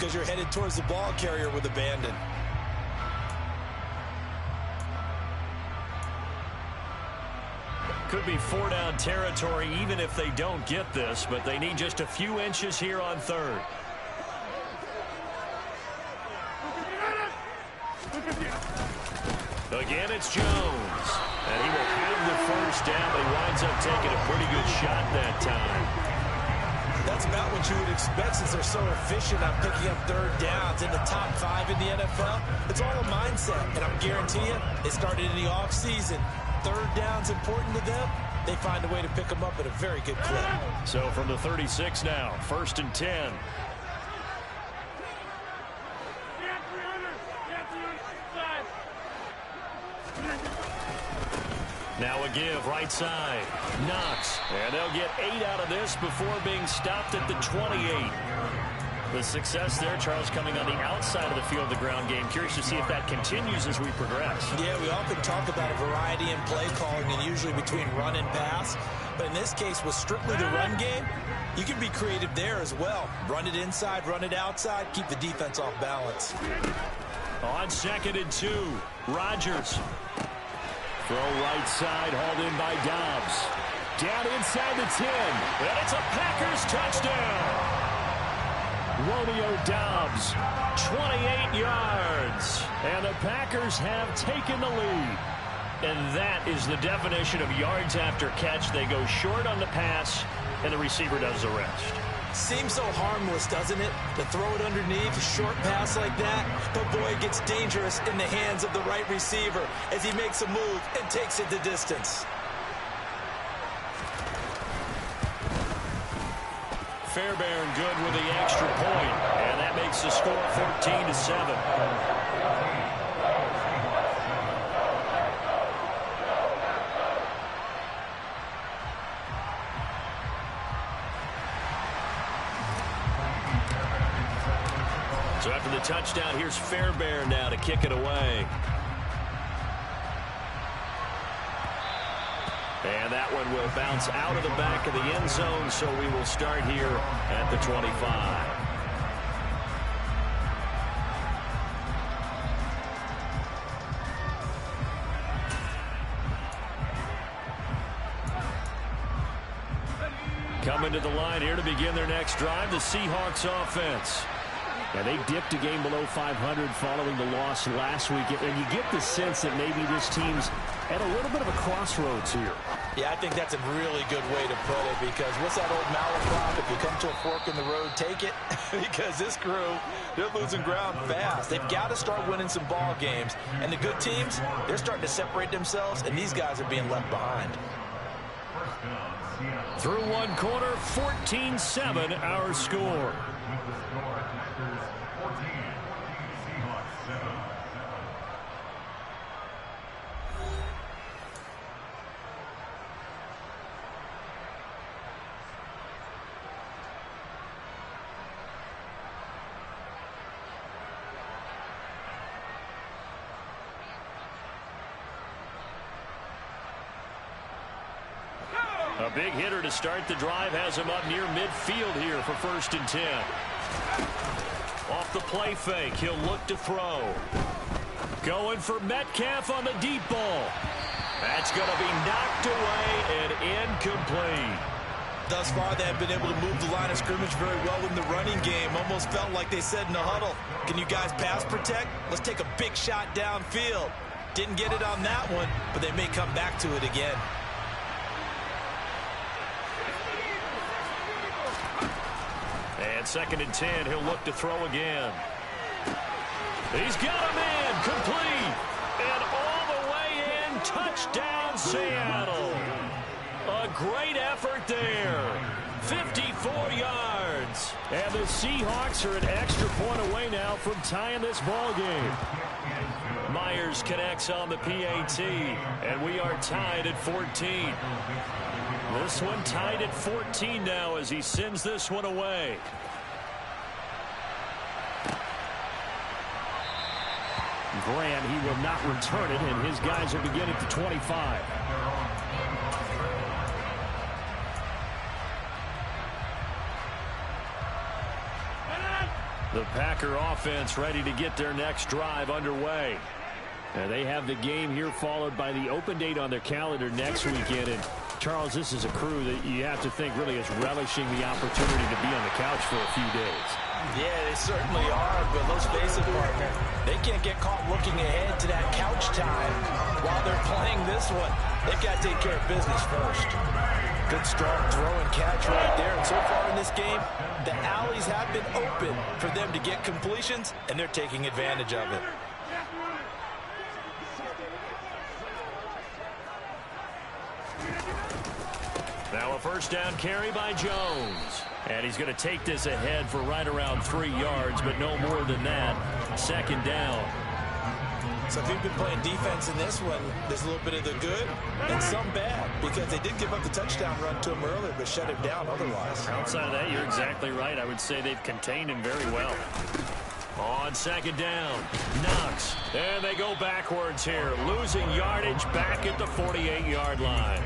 because you're headed towards the ball carrier with abandon. Could be 4-down territory even if they don't get this, but they need just a few inches here on third. Again, it's Jones. And he will have the first down, but he winds up taking a pretty good shot that time. That's about what you would expect since they're so efficient at picking up third downs in the top 5 in the NFL. It's all a mindset, and I'm guarantee you, it started in the offseason. Third down's important to them. They find a way to pick them up at a very good clip. So from the 36 now, 1st and 10. Now a give, right side. Knox. And they'll get 8 out of this before being stopped at the 28. The success there, Charles, coming on the outside of the field of the ground game. Curious to see if that continues as we progress. Yeah, we often talk about a variety in play calling and usually between run and pass. But in this case, with strictly the run game, you can be creative there as well. Run it inside, run it outside, keep the defense off balance. On 2nd and 2, Rodgers. Throw right side, hauled in by Dobbs. Down inside the 10. And it's a Packers touchdown. Romeo Dobbs, 28 yards. And the Packers have taken the lead. And that is the definition of yards after catch. They go short on the pass, and the receiver does the rest. Seems so harmless, doesn't it? To throw it underneath, a short pass like that. But boy, it gets dangerous in the hands of the right receiver as he makes a move and takes it the distance. Fairbairn good with the extra point, and that makes the score 14-7. So after the touchdown, here's Fairbairn now to kick it away. And that one will bounce out of the back of the end zone, so we will start here at the 25. Coming to the line here to begin their next drive, the Seahawks offense. And they dipped a game below 500 following the loss last week. And you get the sense that maybe this team's at a little bit of a crossroads here. Yeah, I think that's a really good way to put it, because what's that old malaprop? If you come to a fork in the road, take it. Because this crew, they're losing ground fast. They've got to start winning some ball games. And the good teams, they're starting to separate themselves, and these guys are being left behind. Through one quarter, 14-7 our score. A big hitter to start the drive has him up near midfield here for 1st and 10. Off the play fake, he'll look to throw. Going for Metcalf on the deep ball. That's going to be knocked away and incomplete. Thus far, they have been able to move the line of scrimmage very well in the running game. Almost felt like they said in the huddle, can you guys pass protect? Let's take a big shot downfield. Didn't get it on that one, but they may come back to it again. And 2nd and 10, he'll look to throw again. He's got him in, complete. And all the way in, touchdown Seattle. A great effort there. 54 yards. And the Seahawks are an extra point away now from tying this ball game. Myers connects on the PAT, and we are tied at 14. This one tied at 14 now as he sends this one away. Graham, he will not return it, and his guys will begin at the 25. The Packer offense ready to get their next drive underway. And they have the game here followed by the open date on their calendar next weekend. And Charles, this is a crew that you have to think really is relishing the opportunity to be on the couch for a few days. Yeah, they certainly are, but let's face it, partner, they can't get caught looking ahead to that couch time while they're playing this one. They've got to take care of business first. Good, strong throw and catch right there. And so far in this game, the alleys have been open for them to get completions, and they're taking advantage of it. Now a first down carry by Jones. And he's going to take this ahead for right around 3 yards, but no more than that. Second down. So if you've been playing defense in this one, there's a little bit of the good and some bad, because they did give up the touchdown run to him earlier, but shut him down otherwise. Outside of that, you're exactly right. I would say they've contained him very well. On second down, Knox. And they go backwards here, losing yardage back at the 48-yard line.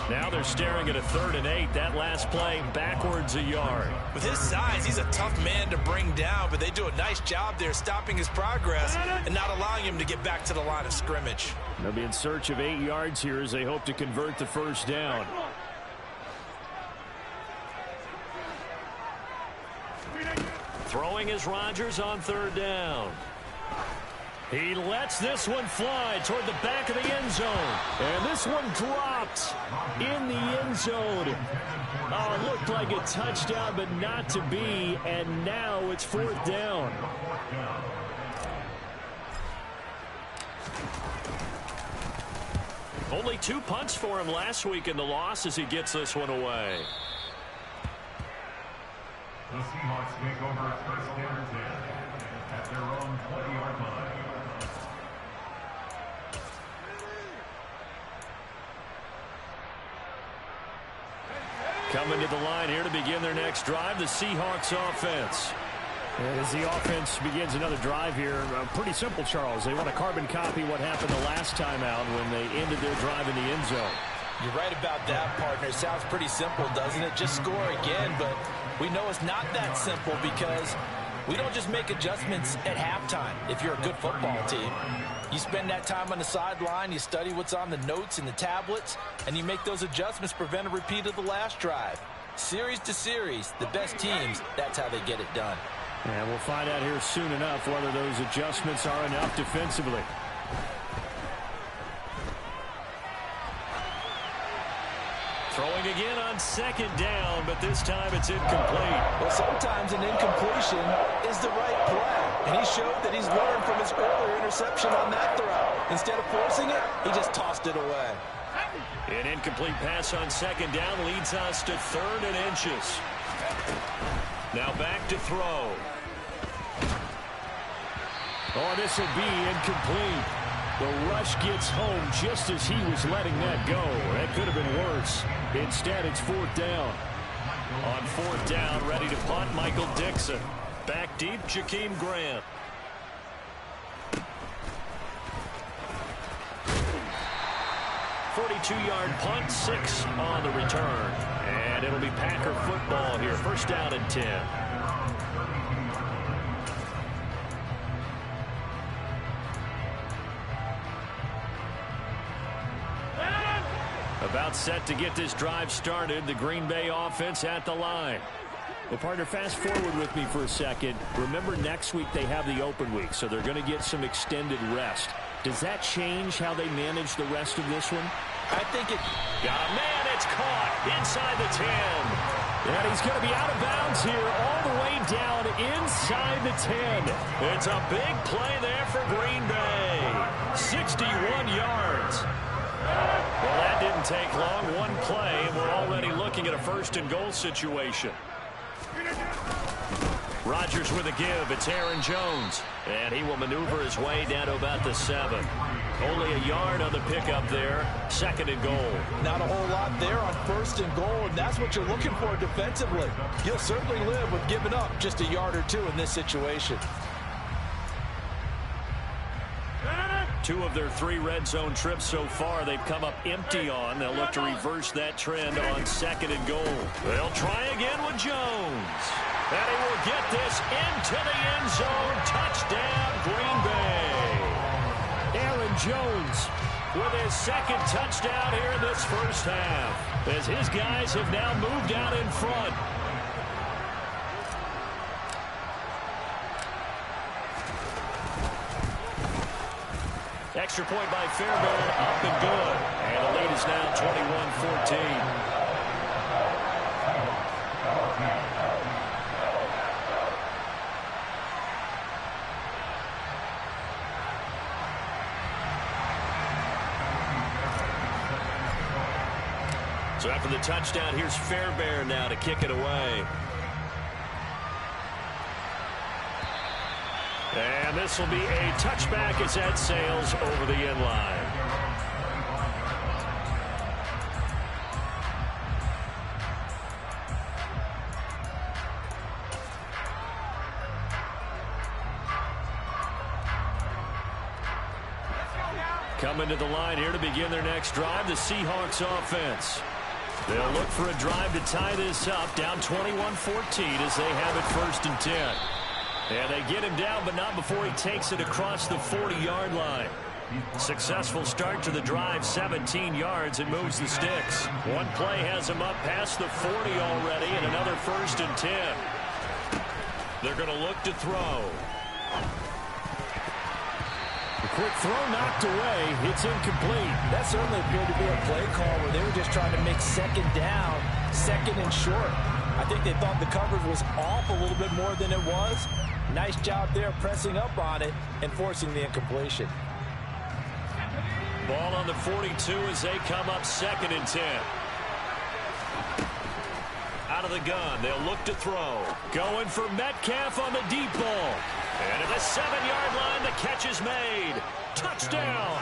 Now they're staring at a 3rd and 8. That last play, backwards a yard. With his size, he's a tough man to bring down, but they do a nice job there stopping his progress and not allowing him to get back to the line of scrimmage. They'll be in search of 8 yards here as they hope to convert the first down. Throwing is Rodgers on 3rd down. He lets this one fly toward the back of the end zone. And this one dropped in the end zone. Oh, it looked like a touchdown, but not to be. And now it's 4th down. Only 2 punts for him last week in the loss as he gets this one away. The Seahawks take over first down and 10 at their own 20-yard line. Coming to the line here to begin their next drive, the Seahawks offense. And as the offense begins another drive here, pretty simple, Charles. They want to carbon copy what happened the last time out when they ended their drive in the end zone. You're right about that, partner. Sounds pretty simple, doesn't it? Just score again, but we know it's not that simple because we don't just make adjustments at halftime if you're a good football team. You spend that time on the sideline, you study what's on the notes and the tablets, and you make those adjustments to prevent a repeat of the last drive. Series to series, the best teams, that's how they get it done. And we'll find out here soon enough whether those adjustments are enough defensively. Throwing again on second down, but this time it's incomplete. Well, sometimes an incompletion is the right play. And he showed that he's learned from his earlier interception on that throw. Instead of forcing it, he just tossed it away. An incomplete pass on second down leads us to 3rd and inches. Now back to throw. Oh, this will be incomplete. The rush gets home just as he was letting that go. That could have been worse. Instead, it's 4th down. On 4th down, ready to punt, Michael Dixon. Back deep, Jakeem Grant. "42-yard punt, 6 on the return. And it'll be Packer football here. First down and 10. About set to get this drive started. The Green Bay offense at the line. Well, partner, fast forward with me for a second. Remember, next week they have the open week, so they're going to get some extended rest. Does that change how they manage the rest of this one? I think it... Got a man, it's caught inside the 10. And he's going to be out of bounds here all the way down inside the 10. It's a big play there for Green Bay. 61 yards. Well, that didn't take long. One play, and we're already looking at a 1st and goal situation. Rodgers with a give. It's Aaron Jones. And he will maneuver his way down to about the 7. Only a yard on the pickup there. 2nd and goal. Not a whole lot there on 1st and goal, and that's what you're looking for defensively. You'll certainly live with giving up just a yard or 2 in this situation. 2 of their 3 red zone trips so far they've come up empty on. They'll look to reverse that trend on 2nd and goal. They'll try again with Jones. And he will get this into the end zone. Touchdown, Green Bay. Aaron Jones with his second touchdown here in this first half, as his guys have now moved out in front. Extra point by Fairbairn, up and good. And the lead is now 21-14. So after the touchdown, here's Fairbairn now to kick it away. And this will be a touchback as that sails over the end line. Coming to the line here to begin their next drive, the Seahawks offense. They'll look for a drive to tie this up, down 21-14 as they have it 1st and 10. And they get him down, but not before he takes it across the 40-yard line. Successful start to the drive, 17 yards, and moves the sticks. One play has him up past the 40 already, and another 1st and 10. They're going to look to throw. The quick throw knocked away. It's incomplete. That certainly appeared to be a play call where they were just trying to make second down, second and short. I think they thought the coverage was off a little bit more than it was. Nice job there pressing up on it and forcing the incompletion. Ball on the 42 as they come up 2nd and 10. Out of the gun, they'll look to throw. Going for Metcalf on the deep ball. And at the 7-yard line, the catch is made. Touchdown!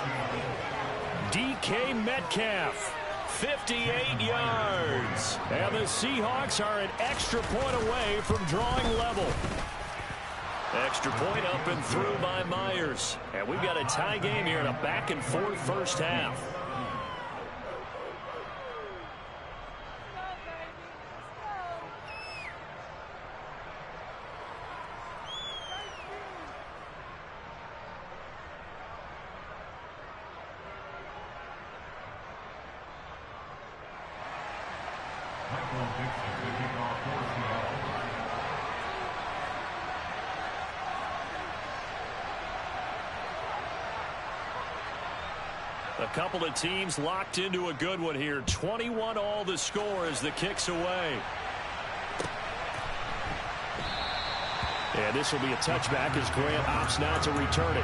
DK Metcalf, 58 yards. And the Seahawks are an extra point away from drawing level. Extra point up and through by Myers. And we've got a tie game here in a back-and-forth first half. A couple of teams locked into a good one here. 21 all the score as the kick's away. And this will be a touchback as Grant opts not to return it.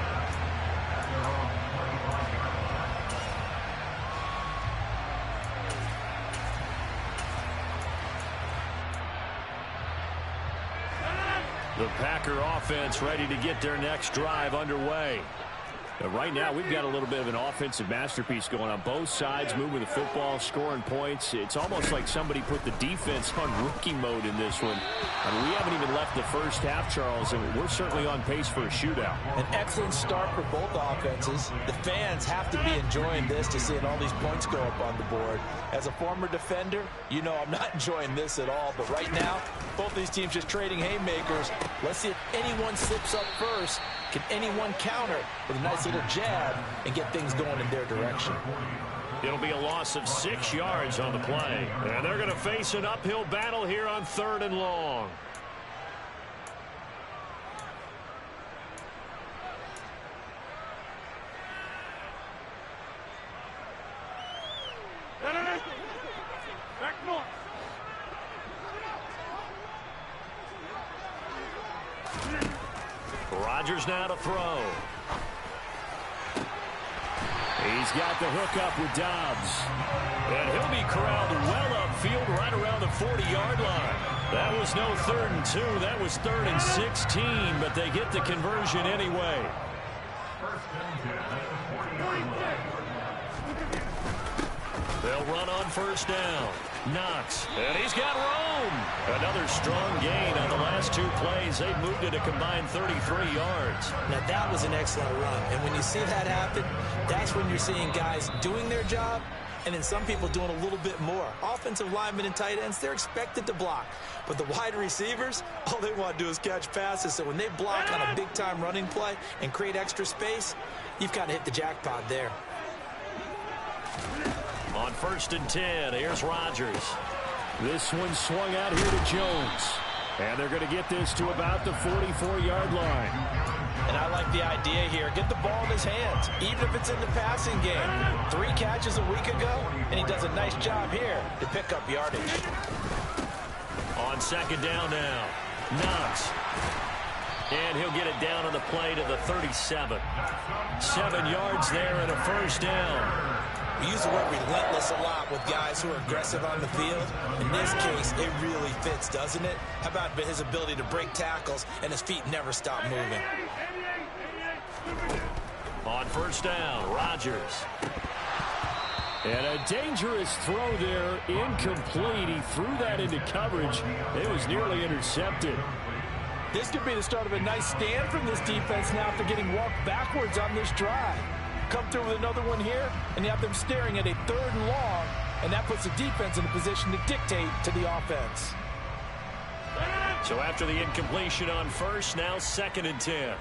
The Packer offense ready to get their next drive underway. Right now, we've got a little bit of an offensive masterpiece going on. Both sides moving the football, scoring points. It's almost like somebody put the defense on rookie mode in this one. I mean, we haven't even left the first half, Charles, and we're certainly on pace for a shootout. An excellent start for both offenses. The fans have to be enjoying this to seeing all these points go up on the board. As a former defender, you know I'm not enjoying this at all. But right now, both these teams just trading haymakers. Let's see if anyone slips up first. Can anyone counter with a nice little jab and get things going in their direction? It'll be a loss of 6 yards on the play. And they're going to face an uphill battle here on 3rd and long. Rodgers now to throw. He's got the hook up with Dobbs. And he'll be corralled well upfield right around the 40-yard line. That was no 3rd and 2. That was 3rd and 16, but they get the conversion anyway. They'll run on 1st down. Knox, and he's got room. Another strong gain on the last 2 plays. They've moved it a combined 33 yards. Now, that was an excellent run. And when you see that happen, that's when you're seeing guys doing their job and then some people doing a little bit more. Offensive linemen and tight ends, they're expected to block. But the wide receivers, all they want to do is catch passes. So when they block on a big-time running play and create extra space, you've kind of hit the jackpot there. On 1st and 10, here's Rodgers. This one swung out here to Jones. And they're going to get this to about the 44-yard line. And I like the idea here. Get the ball in his hands, even if it's in the passing game. 3 catches a week ago, and he does a nice job here to pick up yardage. On 2nd down now, Knox. And he'll get it down on the play to the 37. 7 yards there and a 1st down. We use the word relentless a lot with guys who are aggressive on the field. In this case, it really fits, doesn't it? How about his ability to break tackles and his feet never stop moving? On 1st down, Rodgers. And a dangerous throw there, incomplete. He threw that into coverage. It was nearly intercepted. This could be the start of a nice stand from this defense now after getting walked backwards on this drive. Come through with another one here, and you have them staring at a 3rd and long, and that puts the defense in a position to dictate to the offense. So after the incompletion on 1st, now 2nd and 10.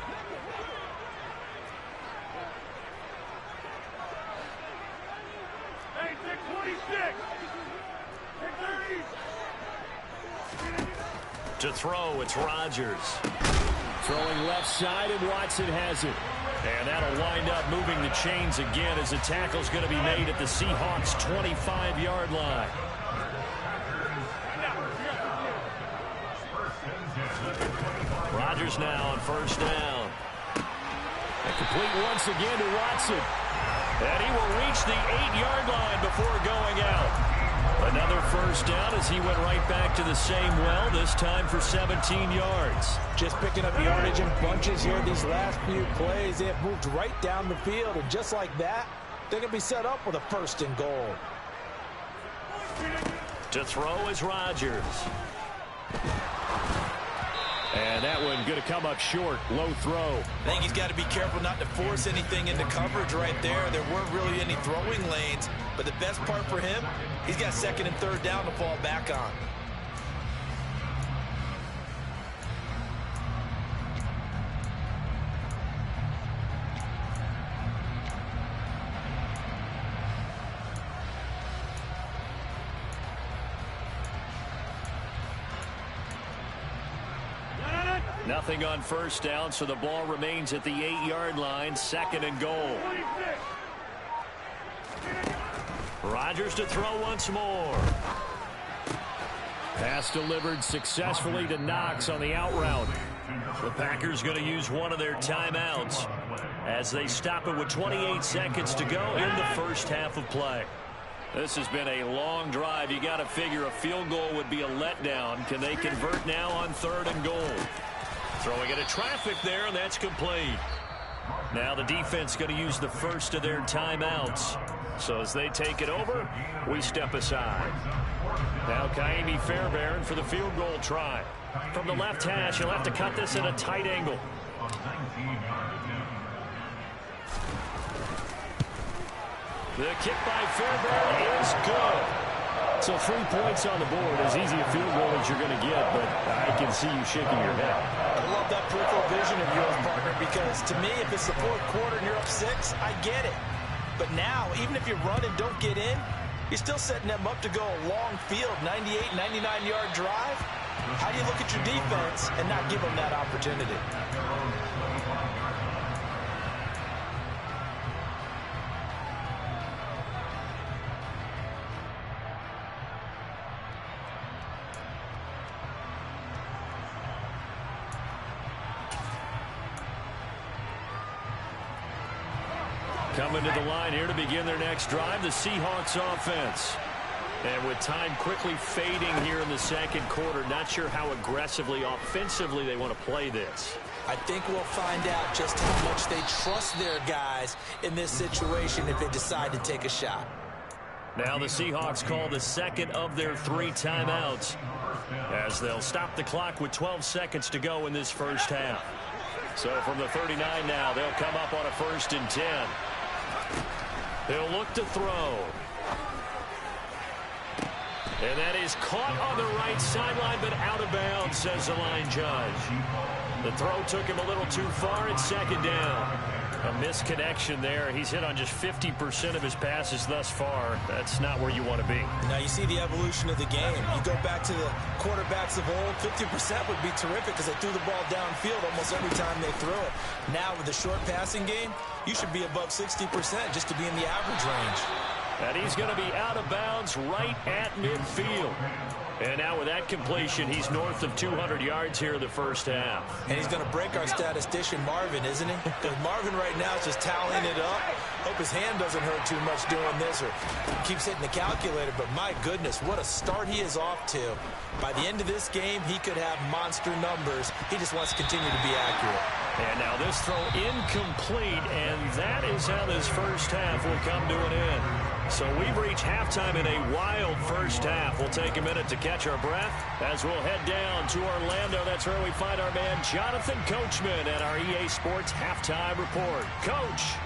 To throw, it's Rodgers. Throwing left side, and Watson has it. And that'll wind up moving the chains again as the tackle's going to be made at the Seahawks' 25-yard line. Rodgers now on 1st down. And complete once again to Watson. And he will reach the 8-yard line before going out. Another 1st down as he went right back to the same well, this time for 17 yards. Just picking up yardage in bunches here these last few plays. They have moved right down the field, and just like that, they're going to be set up with a 1st and goal. To throw is Rodgers. And that one going to come up short. Low throw. I think he's got to be careful not to force anything into coverage right there. There weren't really any throwing lanes. But the best part for him, he's got 2nd and 3rd down to fall back on. Nothing on 1st down, so the ball remains at the 8-yard line, 2nd and goal. Rodgers to throw once more. Pass delivered successfully to Knox on the out route. The Packers going to use one of their timeouts as they stop it with 28 seconds to go in the 1st half of play. This has been a long drive. You got to figure a field goal would be a letdown. Can they convert now on 3rd and goal? Throwing into traffic there, and that's complete. Now the defense going to use the 1st of their timeouts. So as they take it over, we step aside. Now Ka'imi Fairbairn for the field goal try. From the left hash, he'll have to cut this at a tight angle. The kick by Fairbairn is good. So 3 points on the board, as easy a field goal as you're going to get, but I can see you shaking your head. I love that peripheral vision of yours, partner, because to me, if it's the 4th quarter and you're up 6, I get it. But now, even if you run and don't get in, you're still setting them up to go a long field, 98, 99-yard drive. How do you look at your defense and not give them that opportunity? Coming to the line here to begin their next drive, the Seahawks offense. And with time quickly fading here in the 2nd quarter, not sure how aggressively, offensively they want to play this. I think we'll find out just how much they trust their guys in this situation if they decide to take a shot. Now the Seahawks call the 2nd of their 3 timeouts as they'll stop the clock with 12 seconds to go in this 1st half. So from the 39 now, they'll come up on a 1st and 10. He'll look to throw. And that is caught on the right sideline, but out of bounds, says the line judge. The throw took him a little too far. It's second down. A misconnection there. He's hit on just 50% of his passes thus far. That's not where you want to be. Now you see the evolution of the game. You go back to the quarterbacks of old, 50% would be terrific because they threw the ball downfield almost every time they threw it. Now with the short passing game, you should be above 60% just to be in the average range. And he's going to be out of bounds right at midfield. And now with that completion, he's north of 200 yards here in the first half. And he's going to break our statistician, Marvin, isn't he? Because Marvin right now is just tallying it up. Hope his hand doesn't hurt too much doing this or keeps hitting the calculator. But my goodness, what a start he is off to. By the end of this game, he could have monster numbers. He just wants to continue to be accurate. And now this throw incomplete, and that is how this first half will come to an end. So we've reached halftime in a wild first half. We'll take a minute to catch our breath as we'll head down to Orlando. That's where we find our man Jonathan Coachman at our EA Sports Halftime Report. Coach.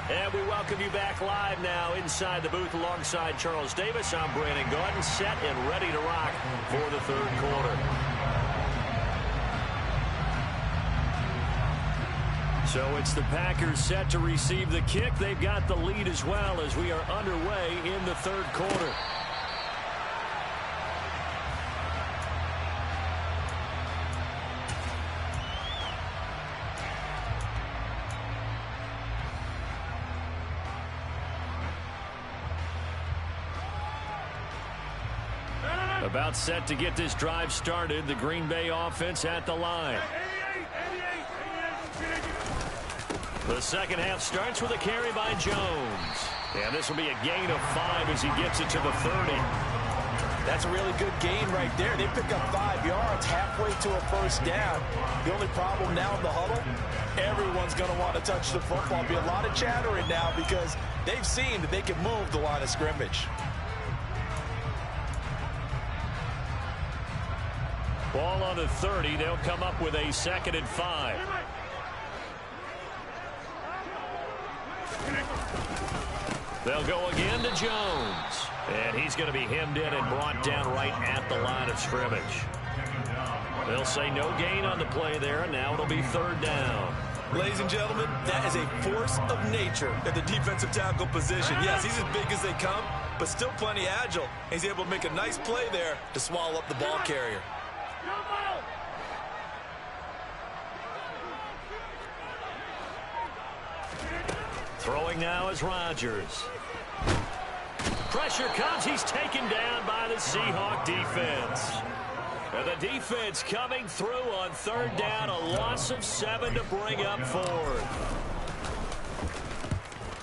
And we welcome you back live now inside the booth alongside Charles Davis. I'm Brandon Gaudin, set and ready to rock for the third quarter. So it's the Packers set to receive the kick. They've got the lead as well as we are underway in the third quarter. About set to get this drive started. The Green Bay offense at the line. The second half starts with a carry by Jones. And this will be a gain of 5 as he gets it to the 30. That's a really good gain right there. They pick up 5 yards halfway to a first down. The only problem now in the huddle, everyone's going to want to touch the football. Be a lot of chattering now because they've seen that they can move the line of scrimmage. Ball on the 30. They'll come up with a 2nd and 5. They'll go again to Jones. And he's going to be hemmed in and brought down right at the line of scrimmage. They'll say no gain on the play there, and now it'll be 3rd down. Ladies and gentlemen, that is a force of nature at the defensive tackle position. Yes, he's as big as they come, but still plenty agile. He's able to make a nice play there to swallow up the ball carrier. Throwing now is Rodgers. Pressure comes. He's taken down by the Seahawk defense. And the defense coming through on 3rd down. A loss of 7 to bring up 4th.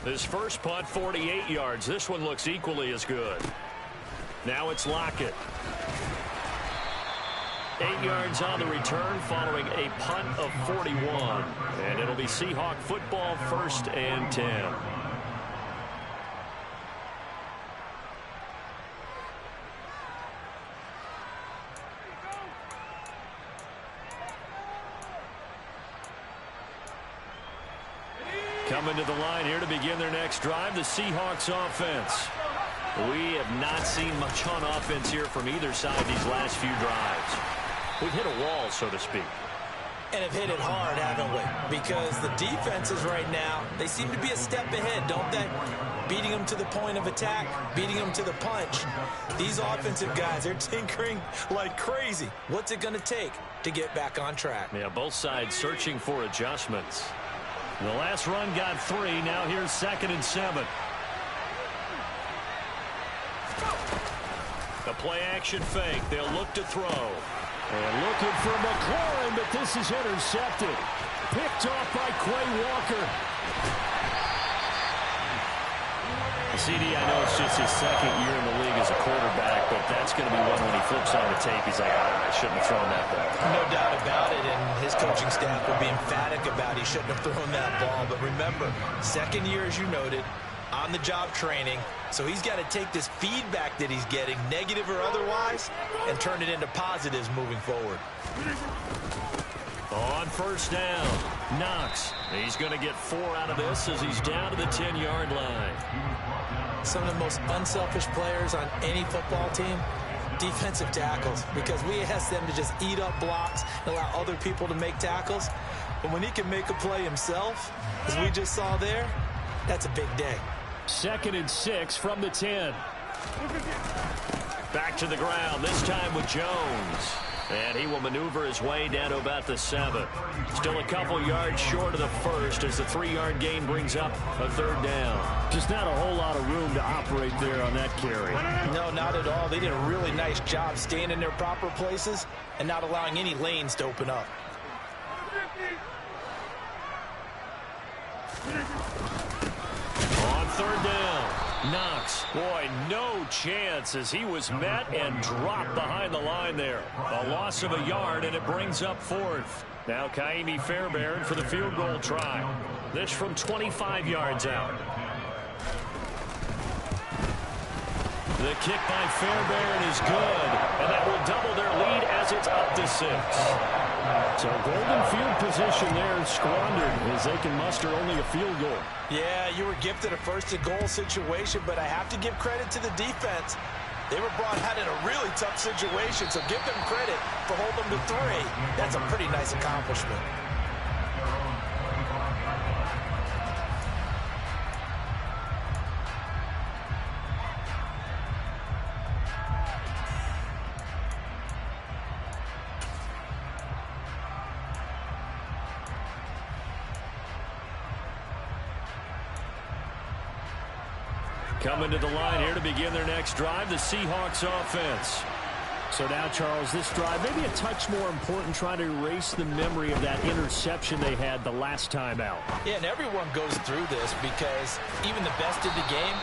This first punt, 48 yards. This one looks equally as good. Now it's Lockett. 8 yards on the return following a punt of 41. And it'll be Seahawk football, 1st and 10. Coming to the line here to begin their next drive, the Seahawks offense. We have not seen much on offense here from either side these last few drives. We've hit a wall, so to speak. And have hit it hard, haven't we? Because the defenses right now, they seem to be a step ahead, don't they? Beating them to the point of attack, beating them to the punch. These offensive guys, they're tinkering like crazy. What's it going to take to get back on track? Yeah, both sides searching for adjustments. The last run got 3. Now here's 2nd and 7. A play-action fake. They'll look to throw. And looking for McLaurin, but this is intercepted. Picked off by Quay Walker. CD, I know it's just his 2nd year in the league as a quarterback, but that's going to be one when he flips on the tape. He's like, I shouldn't have thrown that ball. No doubt about it, and his coaching staff will be emphatic about he shouldn't have thrown that ball. But remember, 2nd year, as you noted, on-the-job training. So he's got to take this feedback that he's getting, negative or otherwise, and turn it into positives moving forward. On 1st down, Knox. He's going to get 4 out of this as he's down to the 10-yard line. some of the most unselfish players on any football team? Defensive tackles, because we ask them to just eat up blocks and allow other people to make tackles. But when he can make a play himself, as we just saw there, that's a big day. 2nd and 6 from the 10. Back to the ground, this time with Jones. And he will maneuver his way down to about the 7. Still a couple yards short of the first as the 3-yard gain brings up a 3rd down. Just not a whole lot of room to operate there on that carry. No, not at all. They did a really nice job staying in their proper places and not allowing any lanes to open up. On 3rd down, Knox. Boy, no chance as he was met and dropped behind the line there. A loss of a yard, and it brings up 4th. Now Kaimi Fairbairn for the field goal try. This from 25 yards out. The kick by Fairbairn is good, and that will double their lead as it's up to 6. So golden field position there squandered as they can muster only a field goal. Yeah, you were gifted a 1st-and-goal situation, but I have to give credit to the defense. They were brought out in a really tough situation, so give them credit for holding them to 3. That's a pretty nice accomplishment. Coming to the line here to begin their next drive, the Seahawks offense. So now, Charles, this drive maybe a touch more important, trying to erase the memory of that interception they had the last time out. Yeah, and everyone goes through this because even the best in the game,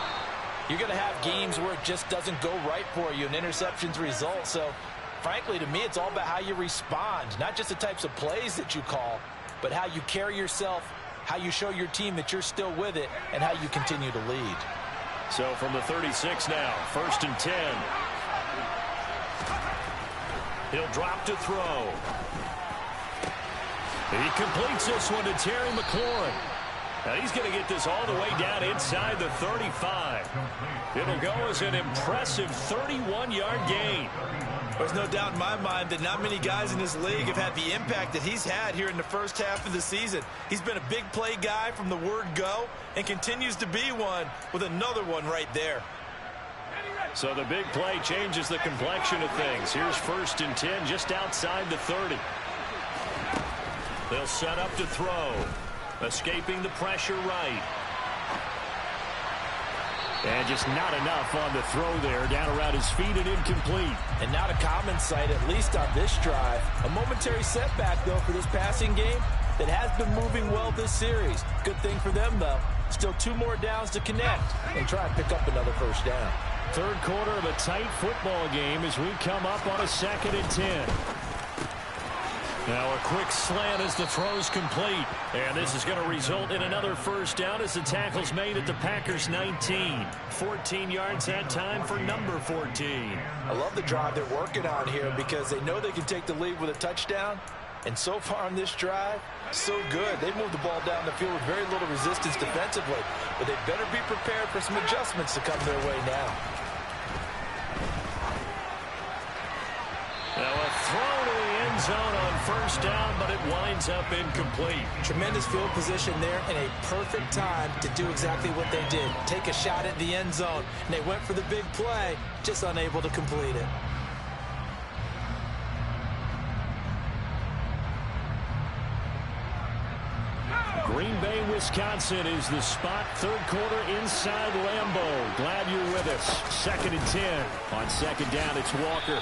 you're going to have games where it just doesn't go right for you, and interceptions result. So, frankly, to me, it's all about how you respond, not just the types of plays that you call, but how you carry yourself, how you show your team that you're still with it, and how you continue to lead. So from the 36 now, 1st and 10. He'll drop to throw. He completes this one to Terry McLaurin. Now he's going to get this all the way down inside the 35. It'll go as an impressive 31-yard gain. There's no doubt in my mind that not many guys in this league have had the impact that he's had here in the first half of the season. He's been a big play guy from the word go and continues to be one with another one right there. So the big play changes the complexion of things. Here's 1st and 10 just outside the 30. They'll set up to throw. Escaping the pressure right. And just not enough on the throw there. Down around his feet and incomplete. And not a common sight, at least on this drive. A momentary setback, though, for this passing game that has been moving well this series. Good thing for them, though. Still 2 more downs to connect and try and pick up another 1st down. 3rd quarter of a tight football game as we come up on a 2nd and 10. Now a quick slant as the throw's complete. And this is going to result in another 1st down as the tackle's made at the Packers' 19. 14 yards that time for number 14. I love the drive they're working on here because they know they can take the lead with a touchdown. And so far on this drive, so good. They moved the ball down the field with very little resistance defensively. But they better be prepared for some adjustments to come their way now. Now a throw to the end zone on 1st down, but it winds up incomplete. Tremendous field position there and a perfect time to do exactly what they did. Take a shot at the end zone. And they went for the big play, just unable to complete it. Green Bay, Wisconsin is the spot. 3rd quarter inside Lambeau. Glad you're with us. 2nd and 10. On 2nd down, it's Walker.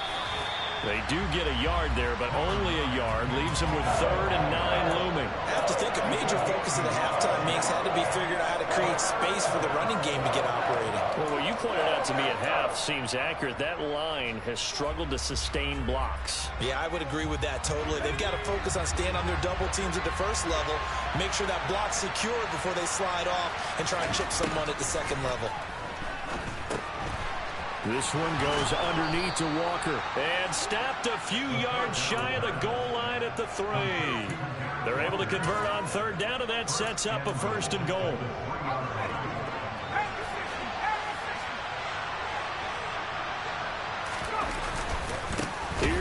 They do get a yard there, but only a yard. Leaves them with 3rd and 9 looming. I have to think a major focus of the halftime meetings had to be figuring out how to create space for the running game to get operating. Well, what you pointed out to me at half seems accurate. That line has struggled to sustain blocks. Yeah, I would agree with that totally. They've got to focus on staying on their double teams at the 1st level, make sure that block's secured before they slide off and try and chip someone at the 2nd level. This one goes underneath to Walker. And stopped a few yards shy of the goal line at the 3. They're able to convert on 3rd down, and that sets up a 1st and goal.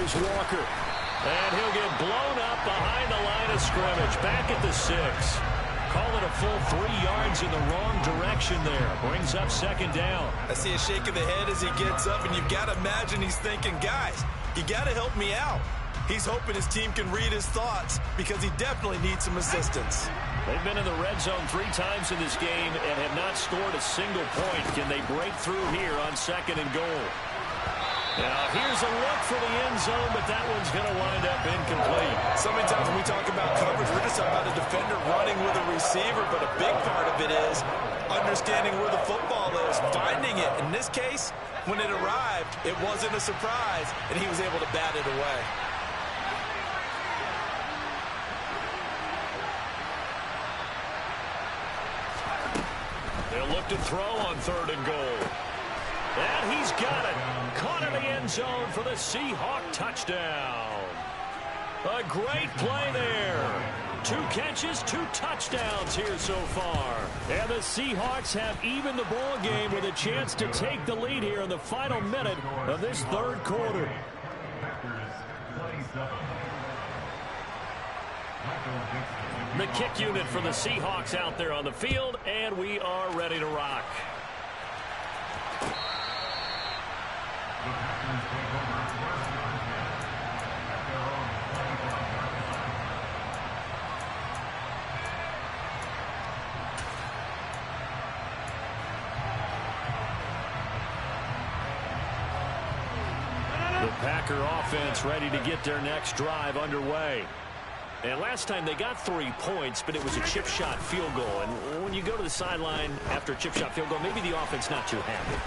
Here's Walker. And he'll get blown up behind the line of scrimmage. Back at the 6. Call it a full 3 yards in the wrong direction there. Brings up second down. I see a shake of the head as he gets up, and you've got to imagine he's thinking, guys, you got to help me out. He's hoping his team can read his thoughts because he definitely needs some assistance. They've been in the red zone 3 times in this game and have not scored a single point. Can they break through here on second and goal? Now, here's a look for the end zone, but that one's going to wind up incomplete. So many times when we talk about coverage, we're just about a defender running with a receiver, but a big part of it is understanding where the football is, finding it. In this case, when it arrived, it wasn't a surprise, and he was able to bat it away. They'll look to throw on third and goal. And he's got it. Caught in the end zone for the Seahawk touchdown. A great play there. 2 catches, 2 touchdowns here so far. And the Seahawks have evened the ball game with a chance to take the lead here in the final minute of this third quarter. The kick unit for the Seahawks out there on the field, and we are ready to rock. The Packer offense ready to get their next drive underway. And last time they got 3 points, but it was a chip shot field goal. And when you go to the sideline after a chip shot field goal, maybe the offense not too happy.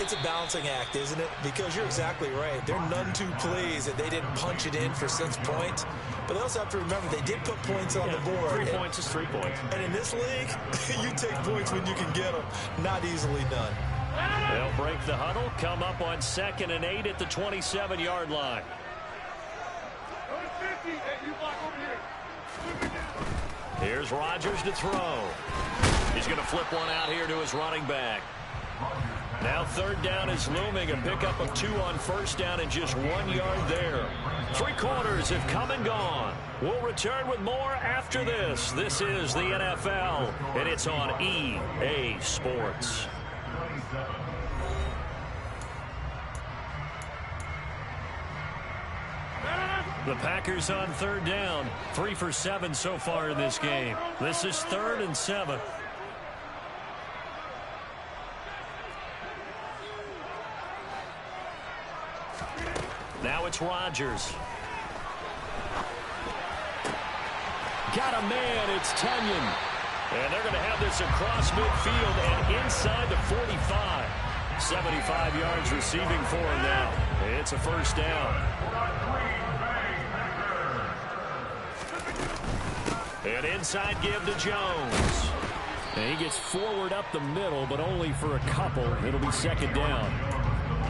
It's a balancing act, isn't it? Because you're exactly right. They're none too pleased that they didn't punch it in for 6 points. But they also have to remember they did put points on the board. 3 points is 3 points. And in this league, you take points when you can get them. Not easily done. They'll break the huddle, come up on 2nd and 8 at the 27-yard line. Here's Rodgers to throw. He's going to flip one out here to his running back. Now third down is looming. A pickup of 2 on first down and just 1 yard there. 3 quarters have come and gone. We'll return with more after this. This is the NFL, and it's on EA Sports. The Packers on third down. 3 for 7 so far in this game. This is 3rd and 7. Now it's Rodgers. Got a man. It's Tunyon. And they're going to have this across midfield and inside the 45. 75 yards receiving for him now. It's a first down. And inside give to Jones. And he gets forward up the middle, but only for a couple. It'll be second down.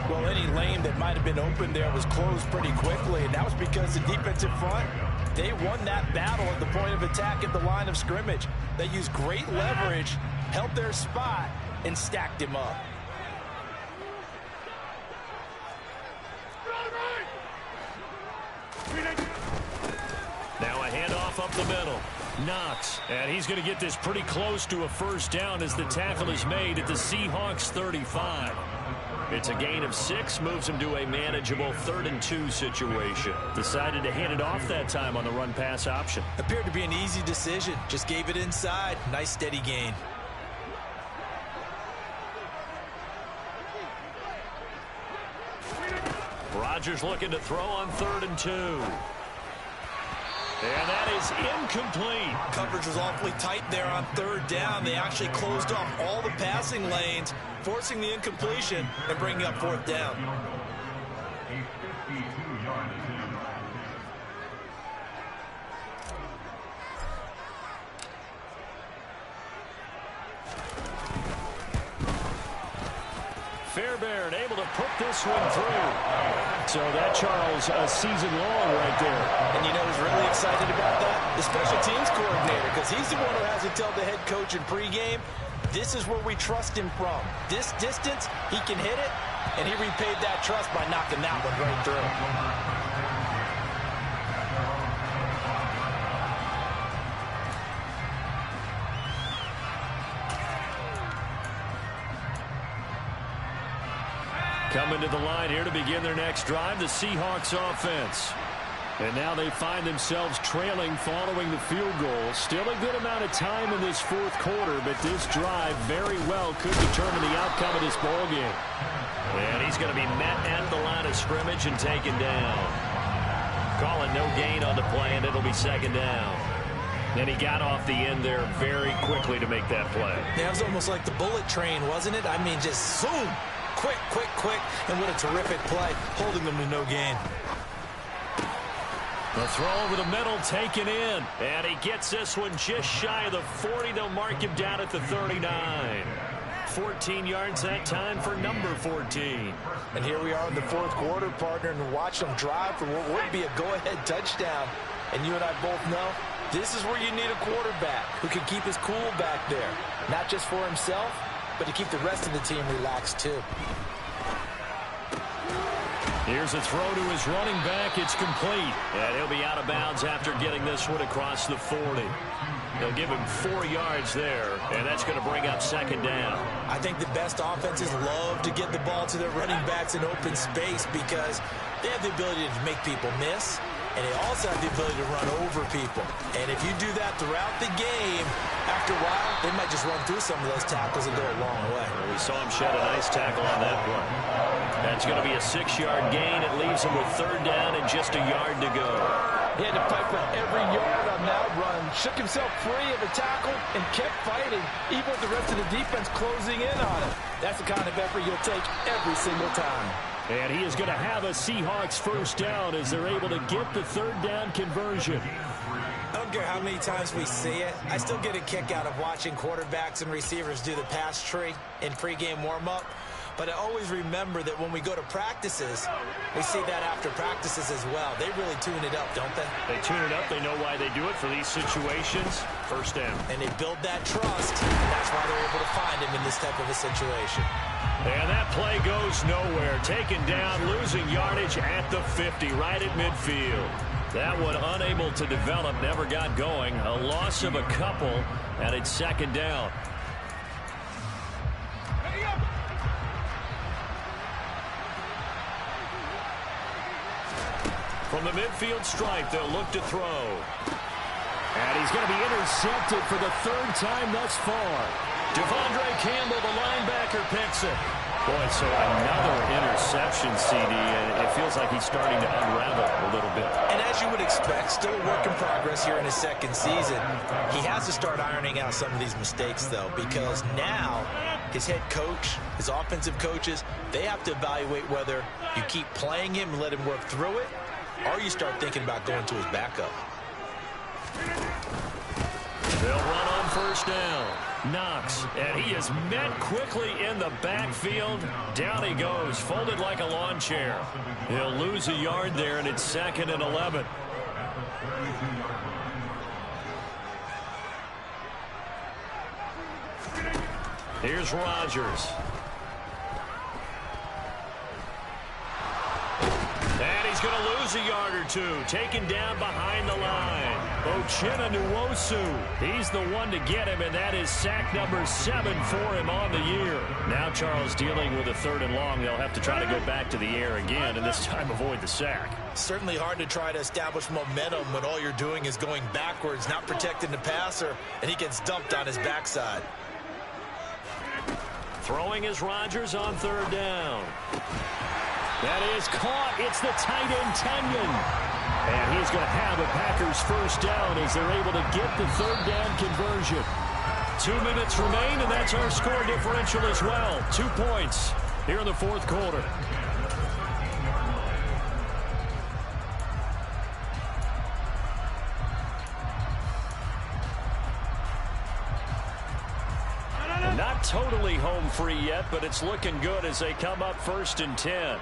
Well, any lane that might have been open there was closed pretty quickly, and that was because the defensive front, they won that battle at the point of attack at the line of scrimmage. They used great leverage, held their spot, and stacked him up. Now a handoff up the middle. Knox, and he's going to get this pretty close to a first down as the tackle is made at the Seahawks 35. It's a gain of 6, moves him to a manageable 3rd and 2 situation. Decided to hand it off that time on the run-pass option. Appeared to be an easy decision. Just gave it inside. Nice steady gain. Rodgers looking to throw on 3rd and 2. And that is incomplete. Coverage was awfully tight there on third down. They actually closed off all the passing lanes, forcing the incompletion and bringing up 4th down. Fairbairn able to put this one through. So that, Charles, a season long right there. And you know who's really excited about that? The special teams coordinator, because he's the one who has to tell the head coach in pregame, this is where we trust him from. This distance, he can hit it, and he repaid that trust by knocking that one right through. Coming to the line here to begin their next drive, the Seahawks offense. And now they find themselves trailing following the field goal. Still a good amount of time in this fourth quarter, but this drive very well could determine the outcome of this ball game. And he's going to be met at the line of scrimmage and taken down. Calling no gain on the play, and it'll be second down. And he got off the end there very quickly to make that play. Yeah, it was almost like the bullet train, wasn't it? I mean, just zoom. Quick, quick, quick. And what a terrific play, holding them to no gain. The throw over the middle taken in. And he gets this one just shy of the 40. They'll mark him down at the 39. 14 yards that time for number 14. And here we are in the fourth quarter, partner, and watch them drive for what would be a go-ahead touchdown. And you and I both know this is where you need a quarterback who can keep his cool back there. Not just for himself, but to keep the rest of the team relaxed too. Here's a throw to his running back. It's complete. And he'll be out of bounds after getting this one across the 40. They'll give him 4 yards there, and that's going to bring up second down. I think the best offenses love to get the ball to their running backs in open space because they have the ability to make people miss, and they also have the ability to run over people. And if you do that throughout the game, after a while, they might just run through some of those tackles and go a long way. Well, we saw him shed a nice tackle on that play. That's going to be a 6-yard gain. It leaves him with third down and just a yard to go. He had to fight for every yard on that run. Shook himself free of a tackle and kept fighting, even with the rest of the defense closing in on him. That's the kind of effort you'll take every single time. And he is going to have a Seahawks first down as they're able to get the third down conversion. I don't care how many times we see it. I still get a kick out of watching quarterbacks and receivers do the pass tree in pregame warm-up. But I always remember that when we go to practices, we see that after practices as well. They really tune it up, don't they? They tune it up. They know why they do it for these situations. First down. And they build that trust, and that's why they're able to find him in this type of a situation. And that play goes nowhere. Taken down, losing yardage at the 50, right at midfield. That one unable to develop, never got going. A loss of a couple, and it's second down. From the midfield stripe, they'll look to throw. And he's going to be intercepted for the third time thus far. Devondre Campbell, the linebacker, picks it. Boy, so another interception, CD, and it feels like he's starting to unravel a little bit. And as you would expect, still a work in progress here in his second season. He has to start ironing out some of these mistakes, though, because now his head coach, his offensive coaches, they have to evaluate whether you keep playing him and let him work through it, or you start thinking about going to his backup. They'll run on first down. Knox, and he is met quickly in the backfield. Down he goes, folded like a lawn chair. He'll lose a yard there, and it's second and 11. Here's Rodgers. And he's going to lose a yard or two. Taken down behind the line. Uchenna Nwosu. He's the one to get him, and that is sack number 7 for him on the year. Now Charles dealing with a third and long. They'll have to try to go back to the air again, and this time avoid the sack. Certainly hard to try to establish momentum when all you're doing is going backwards, not protecting the passer, and he gets dumped on his backside. Throwing is Rodgers on third down. That is caught. It's the tight end, Kenyon. And he's going to have a Packers first down as they're able to get the third down conversion. 2 minutes remain, and that's our score differential as well. 2 points here in the fourth quarter. Not totally home free yet, but it's looking good as they come up first and 10.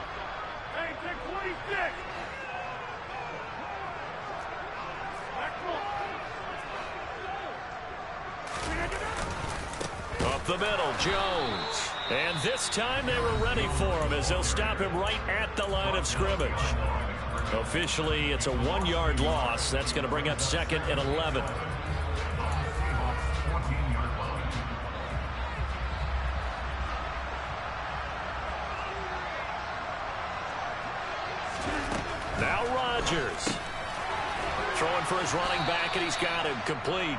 Up the middle, Jones. And this time they were ready for him as they'll stop him right at the line of scrimmage. Officially, it's a 1-yard loss. That's going to bring up second and 11. Throwing for his running back, and he's got him complete.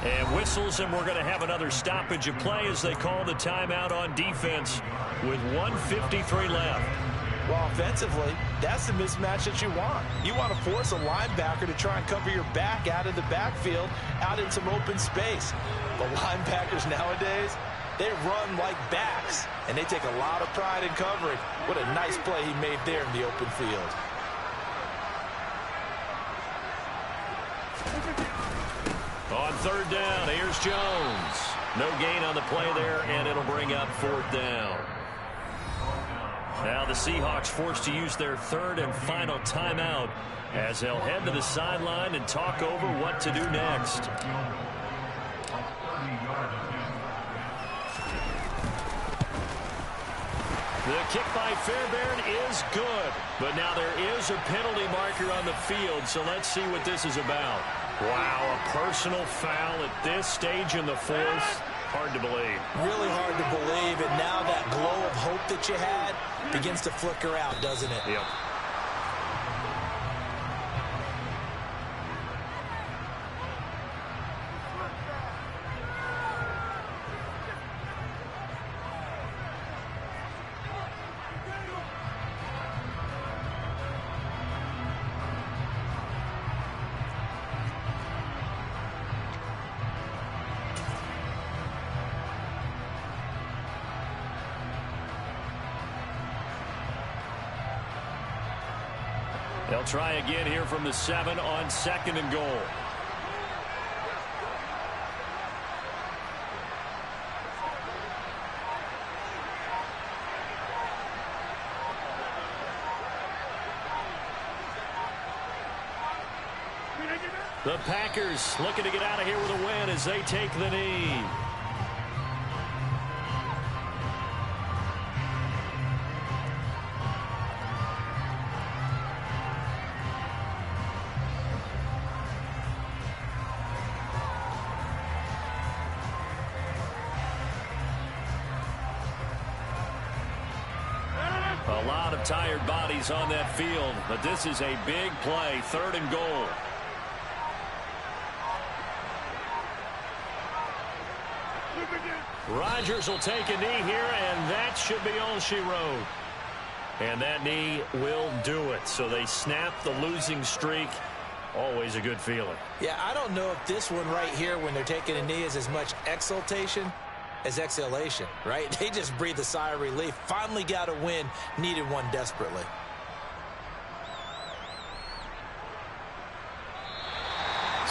And whistles, and we're going to have another stoppage of play as they call the timeout on defense with 1:53 left. Well, offensively, that's the mismatch that you want. You want to force a linebacker to try and cover your back out of the backfield, out in some open space. The linebackers nowadays, they run like backs, and they take a lot of pride in covering. What a nice play he made there in the open field. On third down, here's Jones. No gain on the play there, and it'll bring up fourth down. Now the Seahawks forced to use their third and final timeout as they'll head to the sideline and talk over what to do next. The kick by Fairbairn is good, but now there is a penalty marker on the field, so let's see what this is about. Wow, a personal foul at this stage in the fourth. Hard to believe. Really hard to believe, and now that glow of hope that you had begins to flicker out, doesn't it? Yep. They'll try again here from the 7 on 2nd and goal. The Packers looking to get out of here with a win as they take the knee. A lot of tired bodies on that field, but this is a big play, 3rd and goal. Rodgers will take a knee here, and that should be all she wrote. And that knee will do it. So they snap the losing streak. Always a good feeling. Yeah, I don't know if this one right here, when they're taking a knee, is as much exultation as exhalation, right? They just breathe a sigh of relief. Finally got a win, needed one desperately.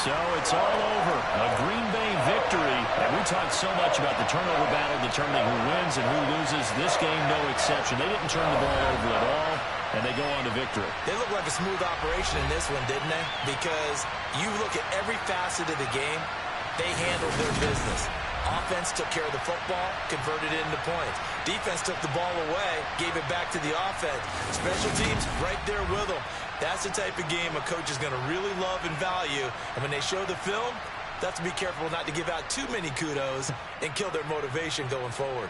So it's all over. A Green Bay victory. And we talked so much about the turnover battle determining who wins and who loses. This game, no exception. They didn't turn the ball over at all, and they go on to victory. They look like a smooth operation in this one, didn't they? Because you look at every facet of the game, they handled their business. Offense took care of the football, converted it into points. Defense took the ball away, gave it back to the offense. Special teams right there with them. That's the type of game a coach is going to really love and value. And when they show the film, they have to be careful not to give out too many kudos and kill their motivation going forward.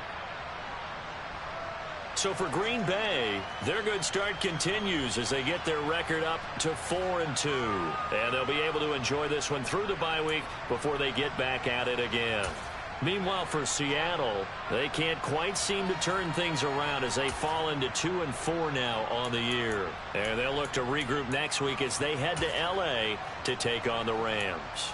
So for Green Bay, their good start continues as they get their record up to 4-2. And they'll be able to enjoy this one through the bye week before they get back at it again. Meanwhile, for Seattle, they can't quite seem to turn things around as they fall into 2-4 now on the year. And they'll look to regroup next week as they head to L.A. to take on the Rams.